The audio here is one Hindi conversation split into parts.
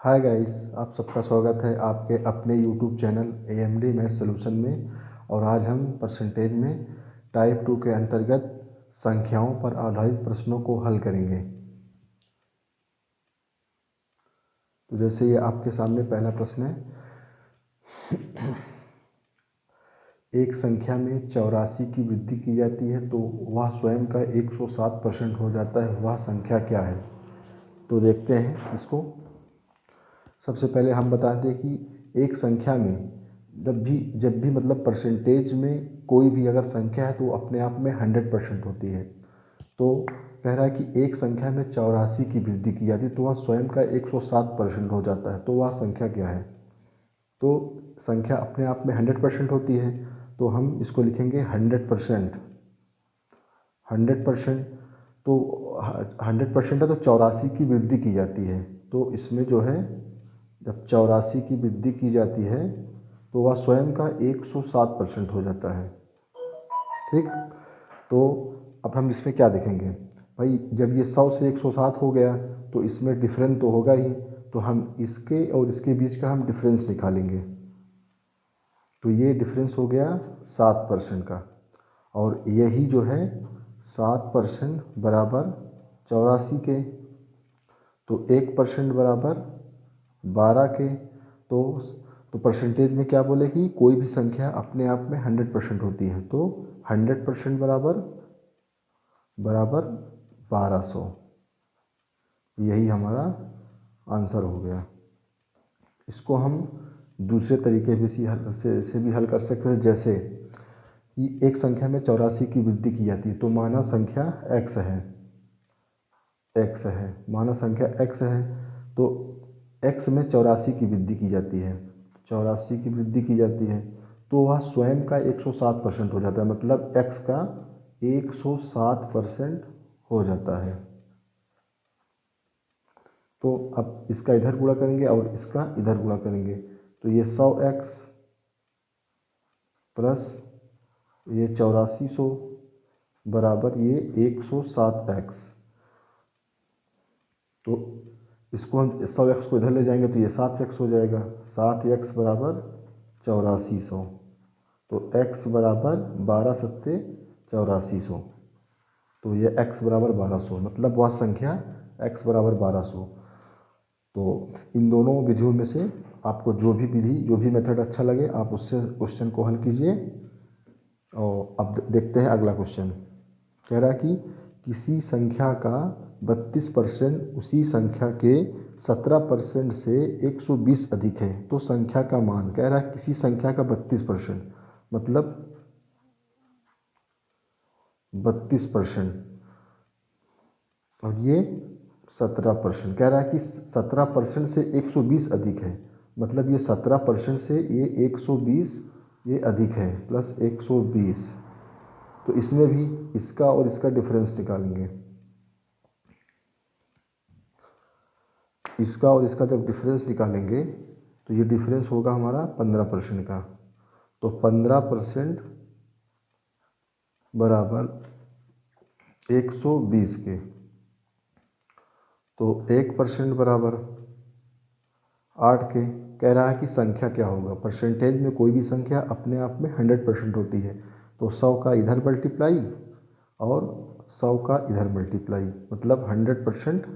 हाय गाइस, आप सबका स्वागत है आपके अपने YouTube channel AMD math solution में। और आज हम परसेंटेज में टाइप 2 के अंतर्गत संख्याओं पर आधारित प्रश्नों को हल करेंगे। तो जैसे ये आपके सामने पहला प्रश्न है, एक संख्या में 84 की वृद्धि की जाती है तो वह स्वयं का 107% हो जाता है, वह संख्या क्या है। तो देखते हैं इसको। सबसे पहले हम बताते हैं कि एक संख्या में जब भी मतलब परसेंटेज में कोई भी अगर संख्या है तो अपने आप में 100% होती है। तो कह रहा है कि एक संख्या में 84 की वृद्धि की जाती है तो वह स्वयं का 107% हो जाता है, तो वह संख्या क्या है। तो संख्या अपने आप में 100% होती है, तो हम इसको लिखेंगे 100%। 100% तो 100% है तो 84 की वृद्धि की जाती है। तो इसमें जो है, जब 84 की वृद्धि की जाती है तो वह स्वयं का 107% हो जाता है। ठीक। तो अब हम इसमें क्या देखेंगे भाई, जब ये 100 से 107 हो गया तो इसमें डिफरेंस तो होगा ही, तो हम इसके और इसके बीच का हम डिफरेंस निकालेंगे। तो ये डिफरेंस हो गया 7% का, और यही जो है 7% बराबर 84 के, तो 1% बराबर 12 के। तो परसेंटेज में क्या बोले कि कोई भी संख्या अपने आप में 100% होती है, तो 100% बराबर 1200। यही हमारा आंसर हो गया। इसको हम दूसरे तरीके से भी हल कर सकते हैं। जैसे कि एक संख्या में 84 की वृद्धि की जाती है, तो माना संख्या x है, माना संख्या x है, तो x में 84 की वृद्धि की जाती है, 84 की वृद्धि की जाती है तो वह स्वयं का 107% हो जाता है, मतलब x का 107% हो जाता है। तो अब इसका इधर गुणा करेंगे और इसका इधर गुणा करेंगे, तो ये 100x प्लस ये 8400 बराबर ये 107x। तो इसको हम 100x को इधर ले जाएंगे तो ये 7x हो जाएगा, 7x बराबर 8400। तो x बराबर 12 सत्ते 8400, तो ये x बराबर 1200, मतलब वह संख्या x बराबर 1200। तो इन दोनों विधियों में से आपको जो भी मेथड अच्छा लगे आप उससे क्वेश्चन को हल कीजिए। और अब देखते हैं अगला क्वेश्चन। कह रहा है कि किसी संख्या का 32% उसी संख्या के 17% से 120 अधिक है, तो संख्या का मान। कह रहा है किसी संख्या का 32%, मतलब 32%, और ये 17%। कह रहा है कि 17% से 120 अधिक है, मतलब ये 17% से ये 120 ये अधिक है, प्लस 120। तो इसमें भी इसका और इसका डिफरेंस निकालेंगे। इसका और इसका जब डिफरेंस निकालेंगे तो ये डिफरेंस होगा हमारा 15% का। तो 15% बराबर 120 के, तो 1% बराबर 8 के। कह रहा है कि संख्या क्या होगा। परसेंटेज में कोई भी संख्या अपने आप में 100% होती है, तो 100 का इधर मल्टीप्लाई और 100 का इधर मल्टीप्लाई, मतलब 100%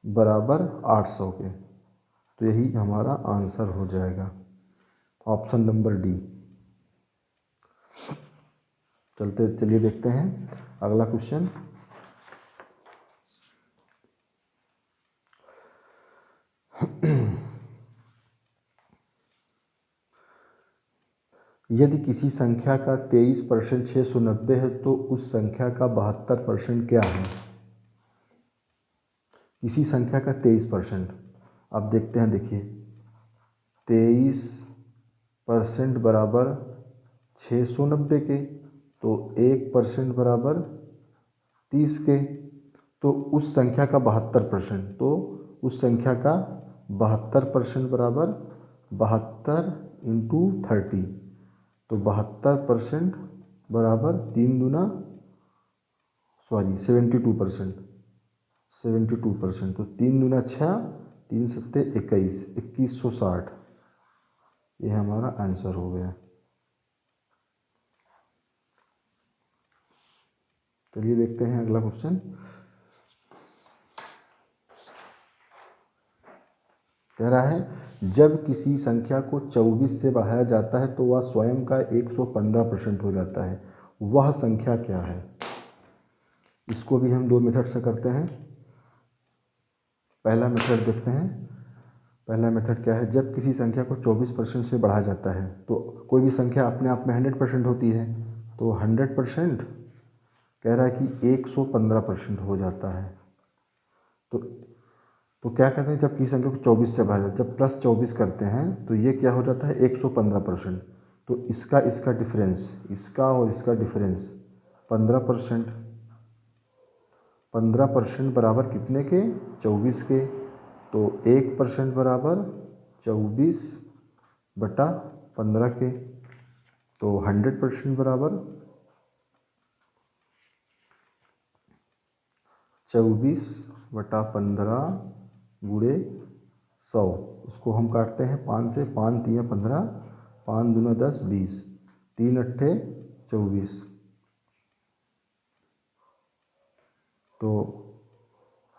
बराबर 800 के। तो यही हमारा आंसर हो जाएगा, ऑप्शन नंबर डी। चलिए देखते हैं अगला क्वेश्चन। यदि किसी संख्या का 23% 690 है तो उस संख्या का 72% क्या है। किसी संख्या का 23%, अब देखते हैं। देखिए 23% बराबर 690 के, तो 1% बराबर 30 के। तो उस संख्या का 72%, तो उस संख्या का 72% बराबर 72 इंटू 30, तो 72% बराबर 72%, 72%। तो 3 दूना 6, 3 सत्ते 21, 2160, ये हमारा आंसर हो गया। चलिए देखते हैं अगला क्वेश्चन। कह रहा है जब किसी संख्या को 24 से बढ़ाया जाता है तो वह स्वयं का 115% हो जाता है, वह संख्या क्या है? इसको भी हम दो मेथड से करते हैं। पहला मेथड देखते हैं। पहला मेथड क्या है, जब किसी संख्या को 24% से बढ़ाया जाता है तो कोई भी संख्या अपने आप में 100% होती है, तो 100% कह रहा है कि 115% हो जाता है। तो क्या कहते हैं, जब किसी संख्या को 24 से बढ़ाया जाता है, जब प्लस 24 करते हैं तो ये क्या हो जाता है 115%। तो इसका डिफरेंस, इसका और इसका डिफरेंस 15%। 15% बराबर कितने के? 24 के। तो 1% बराबर 24/15 के। तो 100% बराबर 24/15 गुणे 100। इसको हम काटते हैं 5 से, 5 3 15, 5 दूना 10 20, 3 अट्ठे 24। तो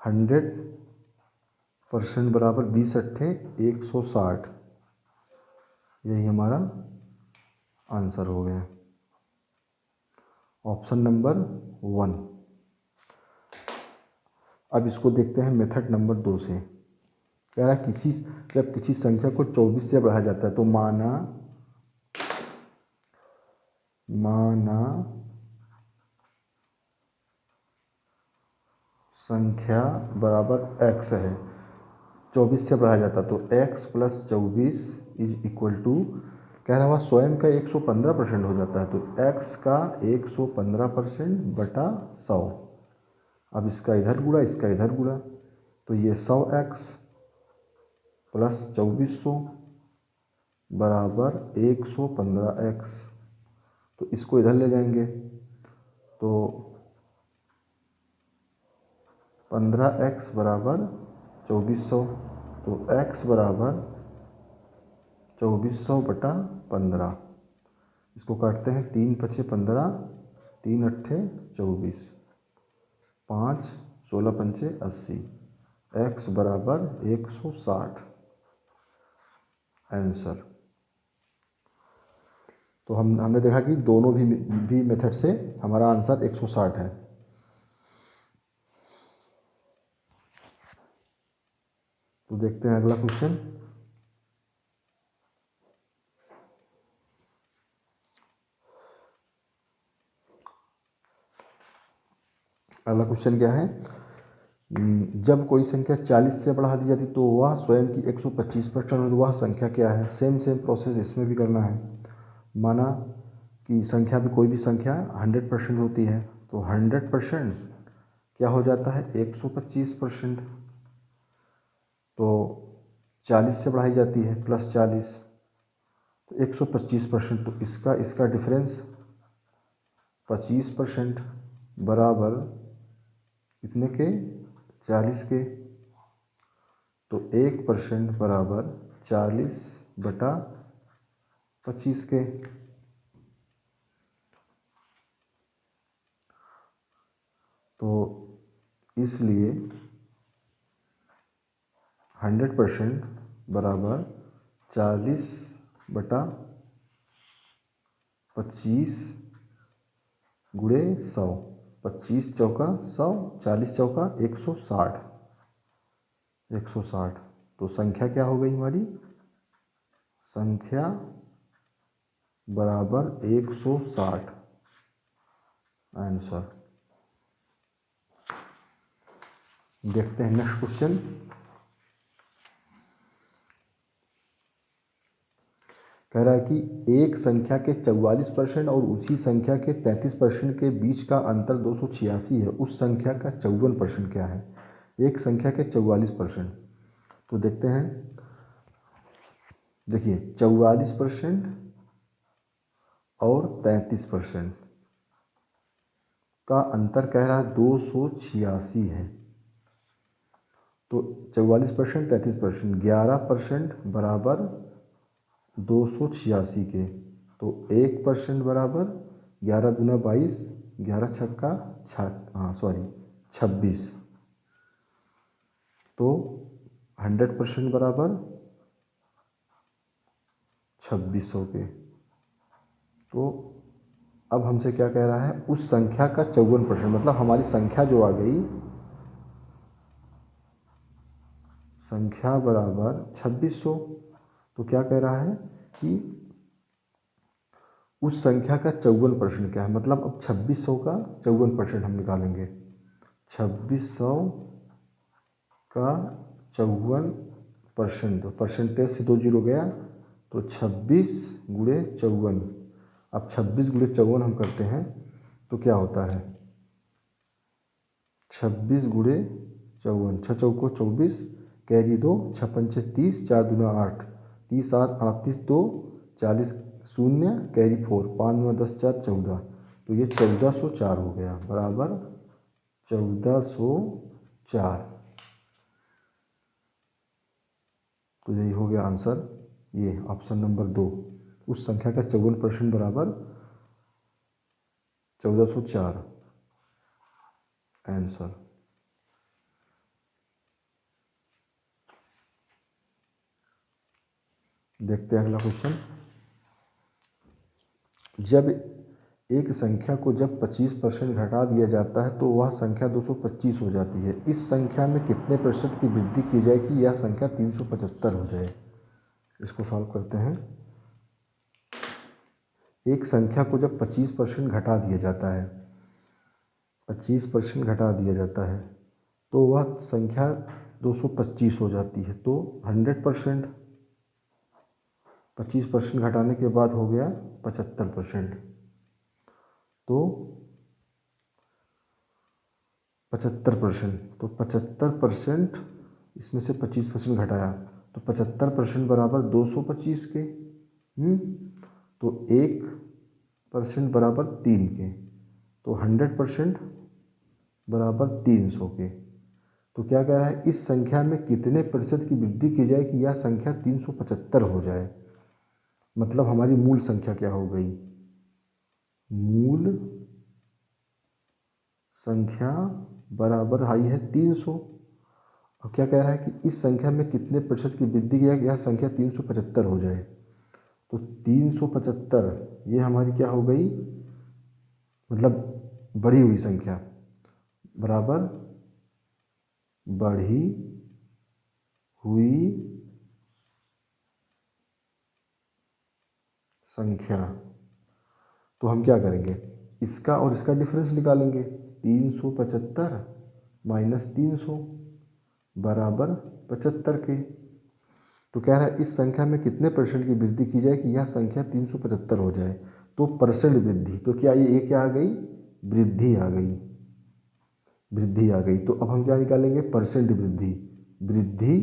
100% बराबर 20 अट्ठे 160, यही हमारा आंसर हो गया, ऑप्शन नंबर 1। अब इसको देखते हैं मेथड नंबर 2 से। कह रहा है जब किसी संख्या को 24 से बढ़ाया जाता है तो माना संख्या बराबर x है, 24 से बढ़ाया जाता तो x + 24 = कह रहा है स्वयं का 115% हो जाता है, तो x का 115% बटा 100। अब इसका इधर गुणा, इसका इधर गुणा, तो ये 100x + 2400 बराबर 115x। तो इसको इधर ले जाएंगे तो 15x बराबर 2400। तो x बराबर 2400/15। इसको काटते हैं, 3 × 5 = 15, 3 अट्ठे 24, 5 16 पंचे 80, x बराबर 160 आंसर। तो हमने देखा कि दोनों भी मेथड से हमारा आंसर 160 है। तो देखते हैं अगला क्वेश्चन। अगला क्वेश्चन क्या है, जब कोई संख्या 40 से बढ़ा दी जाती तो वह स्वयं की 125% हो, वह संख्या क्या है? सेम प्रोसेस इसमें भी करना है। माना कि संख्या भी, कोई भी संख्या 100% होती है, तो 100% क्या हो जाता है 125%। तो 40 से बढ़ाई जाती है +40, तो 125%। तो इसका डिफरेंस 25% बराबर कितने के? 40 के। तो 1% बराबर 40/25 के। तो इसलिए 100% बराबर 40/25 गुणे 100। 25 चौका 100, 40 चौका 160, 160। तो संख्या क्या हो गई हमारी? संख्या बराबर 160 आंसर। देखते हैं नेक्स्ट क्वेश्चन। कह रहा है कि एक संख्या के 44% और उसी संख्या के 33% के बीच का अंतर 286 है, उस संख्या का 54% क्या है? एक संख्या के 44%, तो देखते हैं। देखिए 44% और 33% का अंतर कह रहा है 286 है। तो 44%, 33%, 11% बराबर 286 के। तो 1% बराबर 11 दूना 22, 11 छक्का 26। तो 100% बराबर 2600 के। तो अब हमसे क्या कह रहा है, उस संख्या का 54%, मतलब हमारी संख्या जो आ गई, संख्या बराबर 2600। तो क्या कह रहा है कि उस संख्या का 54% क्या है, मतलब अब 2600 का 54% हम निकालेंगे। 2600 का 54%, तो परसेंटेज से 2 जीरो गया, तो 26 गुणे 54। अब 26 गुणे 54 हम करते हैं तो क्या होता है, 26 गुणे 54, 6 चौको 24, कैरी 2, 6 पंचे 30, 4 दूना 8, 30 8 38 2, 40 शून्य, कैरी 4, 5 9 10 4 14। तो ये 1404 हो गया, बराबर 1404। तो यही हो गया आंसर, ये ऑप्शन नंबर 2, उस संख्या का 54% बराबर 1404 आंसर। देखते हैं अगला क्वेश्चन। जब एक संख्या को जब 25% घटा दिया जाता है तो वह संख्या 225 हो जाती है। इस संख्या में कितने प्रतिशत की वृद्धि की जाए कि यह संख्या 375 हो जाए। इसको सॉल्व करते हैं। एक संख्या को जब 25% घटा दिया जाता है, 25% घटा दिया जाता है तो वह संख्या 225 हो जाती है। तो 100%, 25% घटाने के बाद हो गया 75%। तो 75%, तो 75% इसमें से 25% घटाया तो 75% बराबर 225 के। तो 1% बराबर 3 के। तो 100% बराबर 300 के। तो क्या कह रहा है, इस संख्या में कितने प्रतिशत की वृद्धि की जाए कि यह संख्या 375 हो जाए। मतलब हमारी मूल संख्या क्या हो गई, मूल संख्या बराबर आई है 300। और क्या कह रहा है कि इस संख्या में कितने प्रतिशत की वृद्धि की जाए कि यह संख्या 375 हो जाए। तो 375 ये हमारी क्या हो गई, मतलब बढ़ी हुई संख्या, बराबर बढ़ी हुई संख्या। तो हम क्या करेंगे, इसका और इसका डिफरेंस निकालेंगे। 375 माइनस 300 बराबर 75 के। तो कह रहा है इस संख्या में कितने परसेंट की वृद्धि की जाए कि यह संख्या 375 हो जाए। तो परसेंट वृद्धि, तो क्या ये क्या आ गई, वृद्धि आ गई, वृद्धि आ गई। तो अब हम क्या निकालेंगे, परसेंट वृद्धि। वृद्धि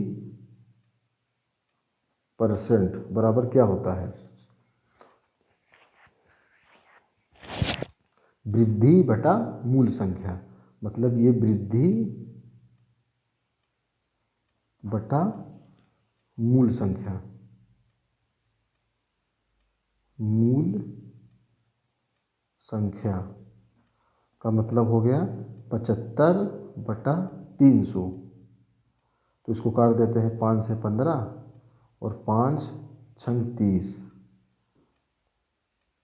परसेंट बराबर क्या होता है, वृद्धि बटा मूल संख्या। मतलब ये वृद्धि बटा मूल संख्या, मूल संख्या का मतलब हो गया 75 बटा 300। तो इसको काट देते हैं, 5 से 15 और 5 छंग 30,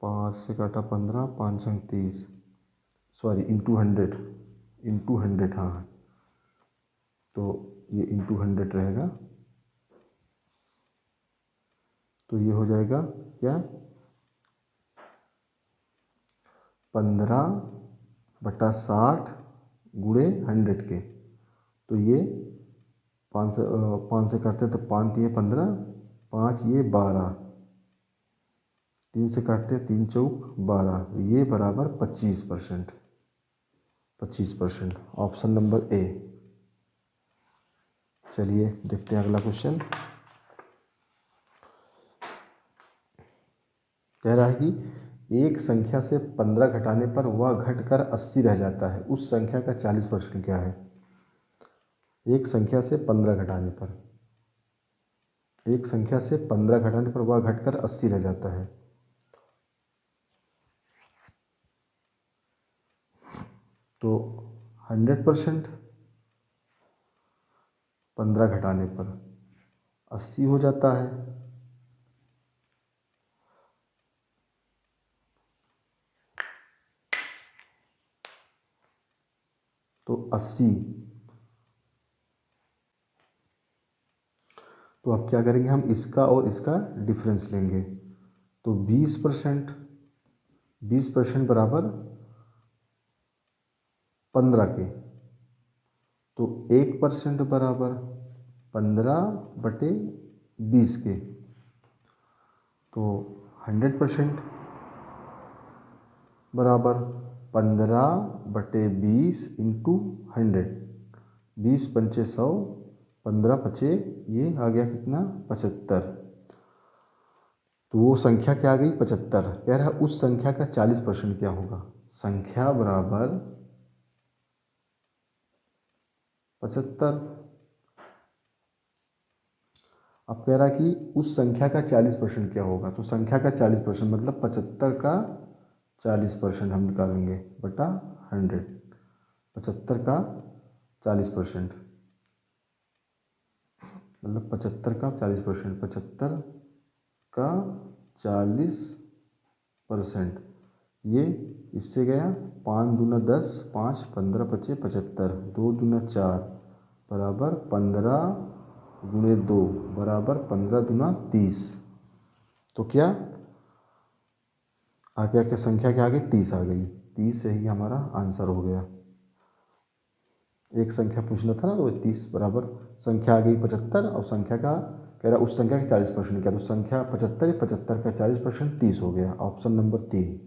5 से काटा 15, 5 छंग 30, सॉरी इंटू 100, इंटू 100, हाँ। तो ये इंटू 100 रहेगा। तो ये हो जाएगा क्या, 15 बटा 60 गुणे 100 के। तो ये 5 से काटते हैं तो 5 ये 15, 5 ये 12, 3 से काटते हैं 3 चौक 12, ये बराबर 25%। 25%, ऑप्शन नंबर ए। चलिए देखते हैं अगला क्वेश्चन। कह रहा है कि एक संख्या से 15 घटाने पर वह घटकर 80 रह जाता है, उस संख्या का 40% क्या है। एक संख्या से 15 घटाने पर, एक संख्या से 15 घटाने पर वह घटकर 80 रह जाता है। तो 100% 15 घटाने पर 80 हो जाता है। तो 80, तो अब क्या करेंगे, हम इसका और इसका डिफरेंस लेंगे। तो 20%, 20% बराबर 15 के, तो 1% बराबर 15/20 के। तो 100% बराबर 15/20 इंटू 100, 20 पंचे 100, 15 पचे ये आ गया कितना, 75। तो वो संख्या क्या आ गई, 75। कह रहा है उस संख्या का 40% क्या होगा, संख्या बराबर 75। अब कह रहा है कि उस संख्या का 40% क्या होगा, तो संख्या का 40% मतलब 75 का 40% हम निकालेंगे बटा 100। 75 का 40% मतलब 75 का 40%, 75 का 40%, ये इससे गया 5 दूना 10, 5 15 पचे 75, 2 दूना 4 बराबर 15 गुणे 2 बराबर 15 दूना 30। तो क्या आ गया, क्या संख्या क्या आ गई, 30 आ गई। 30 यही हमारा आंसर हो गया। एक संख्या पूछना था ना, तो 30 बराबर संख्या आ गई 75 और संख्या का कह रहा उस संख्या का 40% क्या, तो संख्या 75, 75 का 40% 30 हो गया। ऑप्शन नंबर 3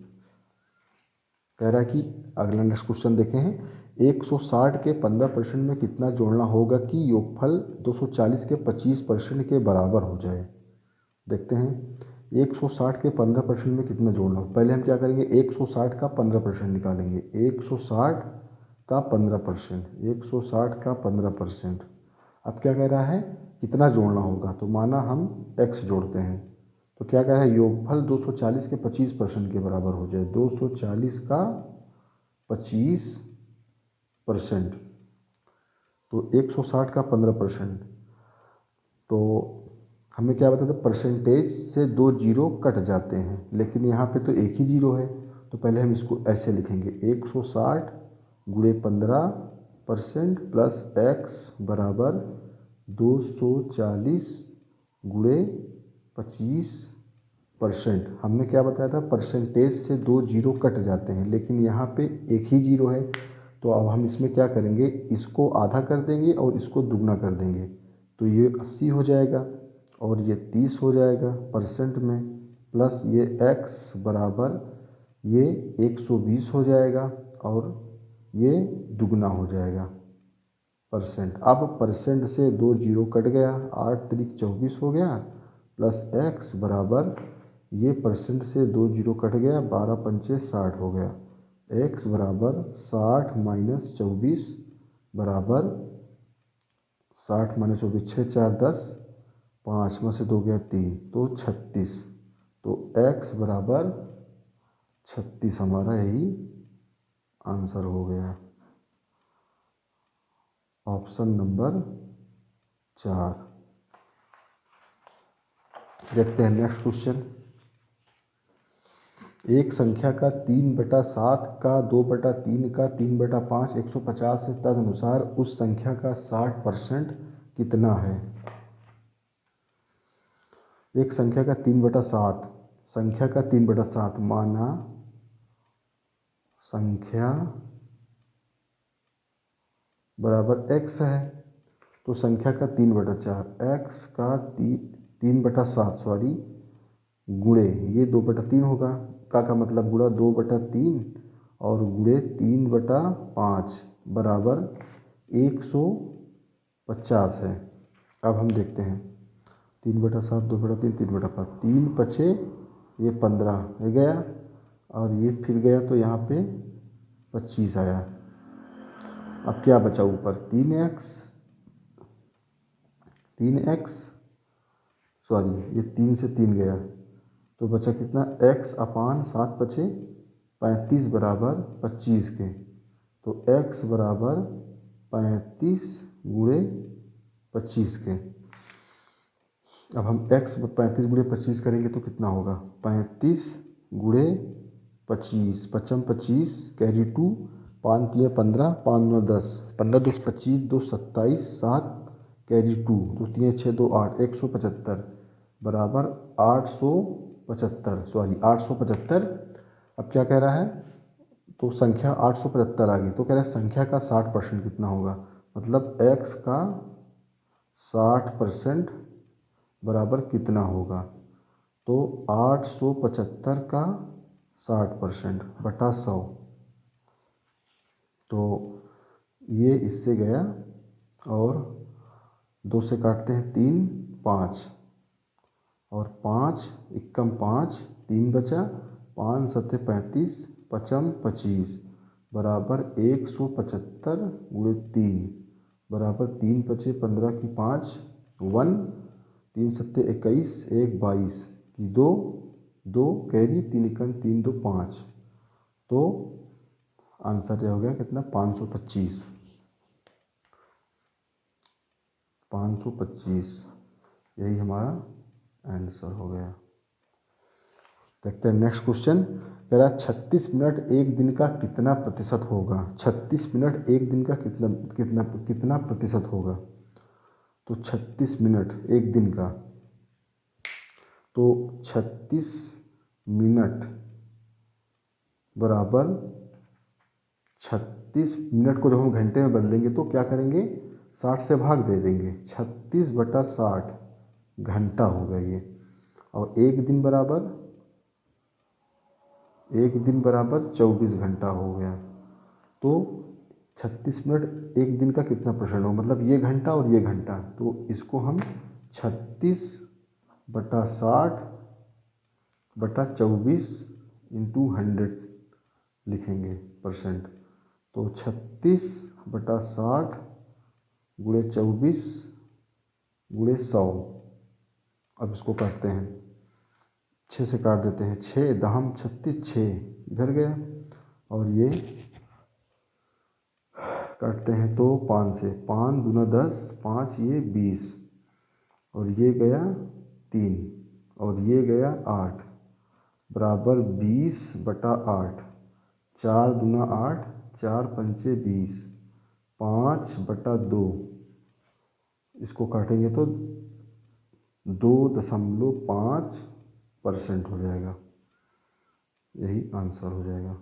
कह रहा है कि अगला नेक्स्ट क्वेश्चन देखे हैं, 160 के 15% में कितना जोड़ना होगा कि योगफल 240 के 25% के बराबर हो जाए। देखते हैं 160 के 15% में कितना जोड़ना हो। पहले हम क्या करेंगे, 160 का 15% निकालेंगे। 160 का 15%, 160 का 15%। अब क्या कह रहा है, कितना जोड़ना होगा, तो माना हम x जोड़ते हैं, तो क्या कह रहा है, योगफल 240 के 25% के बराबर हो जाए। 240 का 25%, तो 160 का 15%। तो हमें क्या बताया था, परसेंटेज से 2 जीरो कट जाते हैं, लेकिन यहाँ पे तो एक ही जीरो है। तो पहले हम इसको ऐसे लिखेंगे, 160 गुणे 15% प्लस x बराबर 240 गुणे 25%। हमने क्या बताया था, परसेंटेज से 2 जीरो कट जाते हैं, लेकिन यहाँ पे एक ही जीरो है। तो अब हम इसमें क्या करेंगे, इसको आधा कर देंगे और इसको दुगना कर देंगे, तो ये 80 हो जाएगा और ये 30 हो जाएगा परसेंट में, प्लस ये x बराबर ये 120 हो जाएगा और ये दुगना हो जाएगा परसेंट। अब परसेंट से 2 जीरो कट गया, 8 त्रिक 24 हो गया, प्लस x बराबर ये परसेंट से 2 जीरो कट गया, 12 पंचे 60 हो गया। x बराबर 60 माइनस 24 बराबर 60 माइनस 24, 6 4 10, 5 में से 2 गया 3, तो 36। तो x बराबर 36 हमारा यही आंसर हो गया। Option number 4। देखते हैं नेक्स्ट क्वेश्चन, एक संख्या का 3/7 का 2/3 का 3/5 150 है, तदनुसार उस संख्या का 60% कितना है। एक संख्या का 3/7, संख्या का 3/7 माना संख्या बराबर x है, तो संख्या का 3/4, x का 3/7 सॉरी गुणे ये 2/3 होगा, का मतलब गुणा 2/3 और गुणे 3/5 बराबर 150 है। अब हम देखते हैं 3/7, 2/3, 3/5, 3 पचे ये 15 है गया और ये फिर गया, तो यहाँ पे 25 आया। अब क्या बचा ऊपर, 3x 3x, सॉरी ये 3 से 3 गया तो बचा कितना, x अपान 7 बचे 35 बराबर 25 के। तो x बराबर 35 गुणे 25 के। अब हम x 35 गुणे 25 करेंगे तो कितना होगा, 35 गुणे 25, 55 25 कैरी 2, 5 3 15, 5 9 10, 15 2 25, 2 27, 7 कैरी 2, 2 3 6 2 8, 175 बराबर 875, सॉरी 875। अब क्या कह रहा है, तो संख्या 875 आ गई तो कह रहा है संख्या का 60% कितना होगा, मतलब x का 60% बराबर कितना होगा। तो 875 का 60% बटा 100, तो ये इससे गया और 2 से काटते हैं 3, 5 और 5 इक्कम 5, 3 बचा, 5 सत्ते 35, 55 25 बराबर 175 गुणे 3 बराबर 3 बचे 15 की 5 1, 3 सत्ते 21, 1 22 की 2 2 कैरी 3 इक्कम 3 2 5, तो आंसर जो हो गया कितना, 525, 525 यही हमारा आंसर हो गया। देखते हैं नेक्स्ट क्वेश्चन, कह रहा है 36 मिनट एक दिन का कितना प्रतिशत होगा। 36 मिनट एक दिन का कितना कितना कितना प्रतिशत होगा। तो 36 मिनट एक दिन का, तो 36 मिनट बराबर 36 मिनट को जब हम घंटे में बदलेंगे तो क्या करेंगे, 60 से भाग दे देंगे, 36 बटा 60 घंटा हो गया ये। और एक दिन बराबर 24 घंटा हो गया। तो 36 मिनट एक दिन का कितना परसेंट हो, मतलब ये घंटा और ये घंटा, तो इसको हम 36 बटा 60 बटा 24 इंटू 100 लिखेंगे परसेंट। तो 36 बटा 60 गुणे 24 गुणे 100। अब इसको काटते हैं, 6 से काट देते हैं, 6 दहम 36, 6 इधर गया और ये काटते हैं तो 5 से, 5 दूना 10, 5 ये 20 और ये गया 3 और ये गया 8 बराबर 20 बटा 8, 4 दूना 8, 4 पंचे 20, 5 बटा 2, इसको काटेंगे तो 2.5% हो जाएगा, यही आंसर हो जाएगा।